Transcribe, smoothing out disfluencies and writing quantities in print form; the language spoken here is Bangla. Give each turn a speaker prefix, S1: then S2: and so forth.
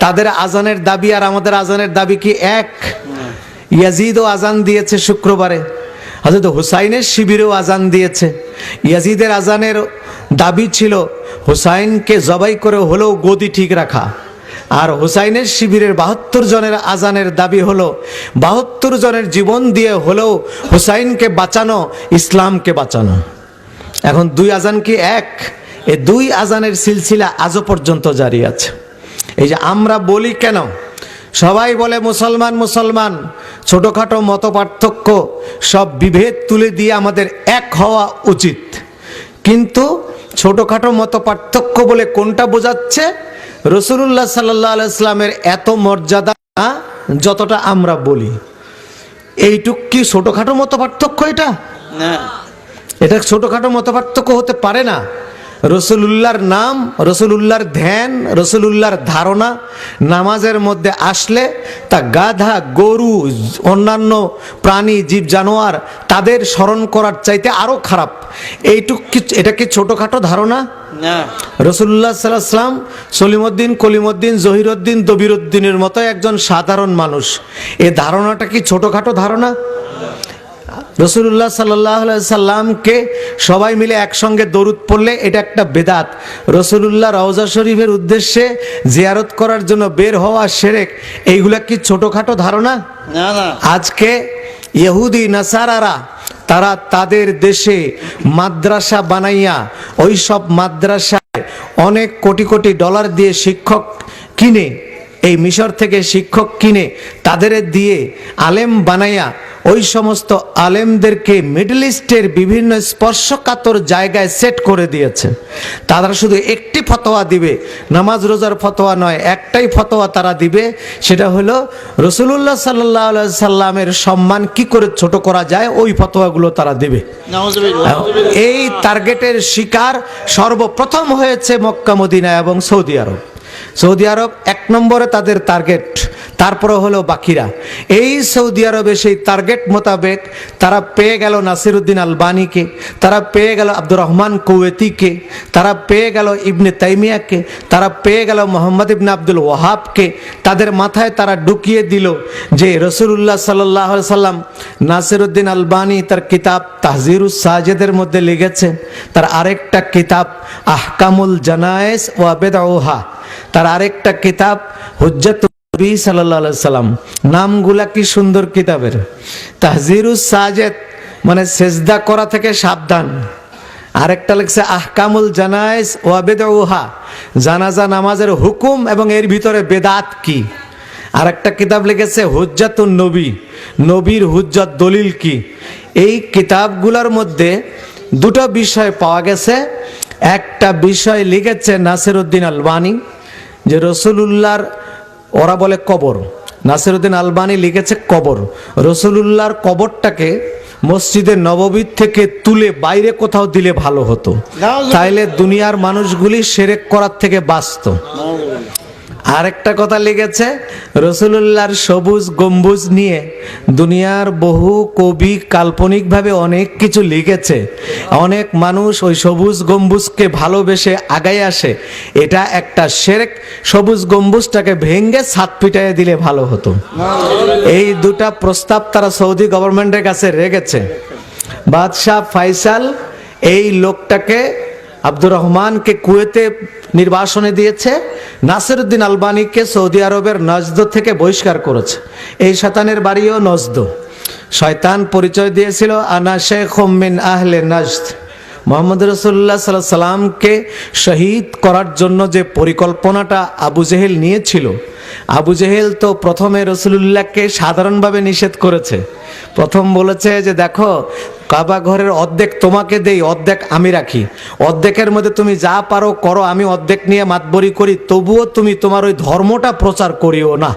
S1: তাদের আজানের দাবি আর আমাদের আজানের দাবি কি এক? ইয়াজিদও আজান দিয়েছে শুক্রবারে, হযরত হুসাইনের শিবিরেও আজান দিয়েছে। ইয়াজিদের আজানের দাবি ছিল হুসাইনকে জবাই করে হলেও গদি ঠিক রাখা, আর হুসাইনের শিবিরের 72 জনের আজানের দাবি হলো 72 জনের জীবন দিয়ে হলেও হুসাইনকে বাঁচানো, ইসলামকে বাঁচানো। এখন দুই আজান কি এক? এই দুই আজানের সিলসিলা আজও পর্যন্ত জারি আছে। এই যে আমরা বলি কেন, সবাই বলে মুসলমান মুসলমান, ছোটখাটো মত পার্থক্য সব বিভেদ তুলে দিয়ে আমাদের এক হওয়া উচিত। কিন্তু ছোটখাটো মত পার্থক্য বলে কোনটা বোঝাচ্ছে? রাসূলুল্লাহ সাল্লাল্লাহু আলাইহি সাল্লামের এত মর্যাদা যতটা আমরা বলি, এইটুক কি ছোটখাটো মত পার্থক্য? এটা না, এটা ছোটখাটো মত পার্থক্য হতে পারে না। রাসূলুল্লাহর নাম, রাসূলুল্লাহর ধ্যান, রাসূলুল্লাহর ধারণা নামাজের মধ্যে আসলে তা গাধা, গরু, অন্যান্য প্রাণী, জীব জানোয়ার তাদের স্মরণ করার চাইতে আরো খারাপ। এইটুক কি, এটা কি ছোটখাটো ধারণা? না। রাসূলুল্লাহ সাল্লাল্লাহু আলাইহি ওয়াসাল্লাম সলিমউদ্দিন, কলিমউদ্দিন, জহিরউদ্দিন, দবিরউদ্দিনের মতো একজন সাধারণ মানুষ, এই ধারণাটা কি ছোটখাটো ধারণা? রাসূলুল্লাহ সাল্লাল্লাহু আলাইহি সাল্লামকে সবাই মিলে একসঙ্গে দরুদ পড়লে এটা একটা বেদাত। রাসূলুল্লাহ রওজা শরীফের উদ্দেশ্যে জিয়ারত করার জন্য বের হওয়া শিরক, এইগুলা কি ছোটখাটো ধারণা? না না। আজকে ইহুদি নাসারারা তারা তাদের দেশে মাদ্রাসা বানাইয়া ওই সব মাদ্রাসায় অনেক কোটি কোটি ডলার দিয়ে শিক্ষক কিনে, এই মিশর থেকে শিক্ষক কিনে তাদের দিয়ে আলেম বানাইয়া ওই সমস্ত আলেমদেরকে মিডল ইস্টের বিভিন্ন স্পর্শকাতর জায়গায় সেট করে দিয়েছে। তারা শুধু একটি ফতোয়া দিবে, নামাজ রোজার ফতোয়া নয়, একটাই ফতোয়া তারা দিবে, সেটা হলো রাসূলুল্লাহ সাল্লাল্লাহু আলাইহি সাল্লামের সম্মান কি করে ছোট করা যায়, ওই ফতোয়াগুলো তারা দিবে। এই টার্গেটের শিকার সর্বপ্রথম হয়েছে মক্কা, মদিনা এবং সৌদি আরব। সৌদি আরব এক নম্বরে তাদের টার্গেট, তারপরে হলো বাকিরা। এই সৌদি আরবে সেই টার্গেট মোতাবেক তারা পেয়ে গেল নাসিরউদ্দিন আলবানীকে, তারা পেয়ে গেল আব্দুর রহমান কুয়েতিকে, তারা পেয়ে গেল ইবনে তাইমিয়াকে, তারা পেয়ে গেল মোহাম্মদ ইবনে আব্দুল ওয়াহাবকে। তাদের মাথায় তারা ঢুকিয়ে দিল যে রাসূলুল্লাহ সাল্লাল্লাহু আলাইহি সাল্লাম, নাসিরউদ্দিন আলবানী তার কিতাব তাহজিরুস সাজেদের মধ্যে লিখেছে, তার আরেকটা কিতাব আহকামুল জানায়েজ ওয়া বিদউহা, তার আরেকটা কিতাব হুজ্জাতুন নবী সাল্লাল্লাহু আলাইহি সাল্লাম। নামগুলা কি সুন্দর কিতাবের! তাহজিরুস সাজেদ মানে সেজদা করা থেকে সাবধান। আরেকটা লিখছে আহকামুল জানায়েজ ওয়া বিদউহা, জানাজা নামাজের হুকুম এবং এর ভিতরে বেদাত কি। আরেকটা কিতাব লিখেছে হুজ্জাতুন নবী, নবীর হুজ্জত দলিল কি। এই কিতাবগুলোর মধ্যে দুটো বিষয় পাওয়া গেছে। একটা বিষয় লিখেছে নাসিরউদ্দিন আলবানী, যে রাসূলুল্লাহর, ওরা বলে কবর, নাসিরউদ্দিন আলবানী লিখেছে কবর, রাসূলুল্লাহর কবরটাকে মসজিদে নববী থেকে তুলে বাইরে কোথাও দিলে ভালো হতো, তাইলে দুনিয়ার মানুষগুলি শিরক করার থেকে বাঁচত। আরেকটা কথা লিখেছে রাসূলুল্লাহর সবুজ গম্বুজ নিয়ে দুনিয়ার বহু কবি কাল্পনিকভাবে অনেক কিছু লিখেছে, অনেক মানুষ ওই সবুজ গম্বুজকে ভালোবেসে আগায় আসে, এটা একটা শিরক, সবুজ গম্বুজটাকে ভেঙে ছাদ পিটাইয়ে দিলে ভালো হতো। এই দুটা প্রস্তাব তারা সৌদি গভর্নমেন্টের কাছে রেখেছে। বাদশাহ ফাইসাল এই লোকটাকে, আব্দুর রহমানকে কুয়েতে নির্বাসনে দিয়েছে, নাসিরউদ্দিন আলবানীকে সৌদি আরবের নজদ থেকে বহিষ্কার করেছে। এই শয়তানের বাড়িও নজদ। শয়তান পরিচয় দিয়েছিল আনা শাইখুম মিন আহলে নজদ। মুহাম্মদ রাসূলুল্লাহ সাল্লাল্লাহু আলাইহি সাল্লামকে শহীদ করার জন্য যে পরিকল্পনাটা আবু জেহেল নিয়েছিল, আবু জেহেল তো প্রথমে রাসূলুল্লাহকে সাধারণভাবে নিষেধ করেছে। প্রথম বলেছে যে দেখো, কাবা ঘরের অর্ধেক তোমাকে দেই, অর্ধেক আমি রাখি, অর্ধেকের মধ্যে তুমি যা পারো করো, আমি অর্ধেক নিয়ে মাতবরি করি, তবুও তুমি তোমার ওই ধর্মটা প্রচার করিও না।